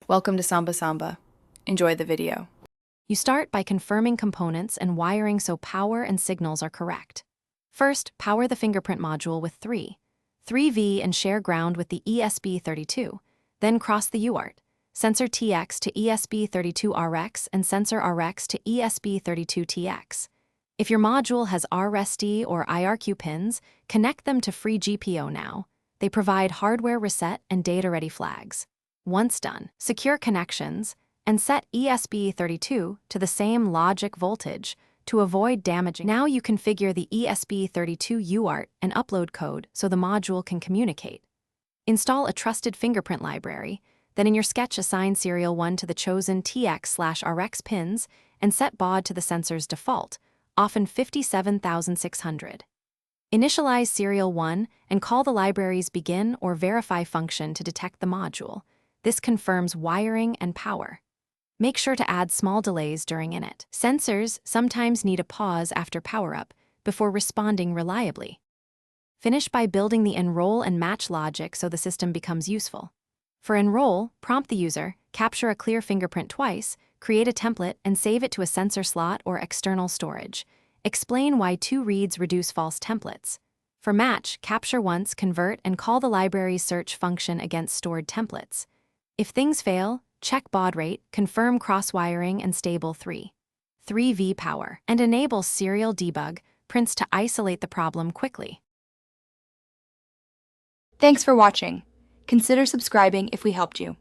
Welcome to Samba Samba. Enjoy the video. You start by confirming components and wiring so power and signals are correct. First, power the fingerprint module with 3V and share ground with the Esp32. Then cross the UART, sensor TX to Esp32RX and sensor RX to Esp32TX. If your module has RSD or IRQ pins, connect them to free GPO now. They provide hardware reset and data-ready flags. Once done, secure connections and set Esp32 to the same logic voltage to avoid damaging. Now you configure the Esp32 UART and upload code so the module can communicate. Install a trusted fingerprint library, then in your sketch assign serial 1 to the chosen TX/RX pins and set baud to the sensor's default, often 57,600. Initialize serial 1 and call the library's begin or verify function to detect the module. This confirms wiring and power. Make sure to add small delays during init. Sensors sometimes need a pause after power-up before responding reliably. Finish by building the enroll and match logic so the system becomes useful. For enroll, prompt the user, capture a clear fingerprint twice, create a template, and save it to a sensor slot or external storage. Explain why 2 reads reduce false templates. For match, capture once, convert, and call the library's search function against stored templates. If things fail, check baud rate, confirm cross-wiring and stable 3V power, and enable serial debug prints to isolate the problem quickly. Thanks for watching. Consider subscribing if we helped you.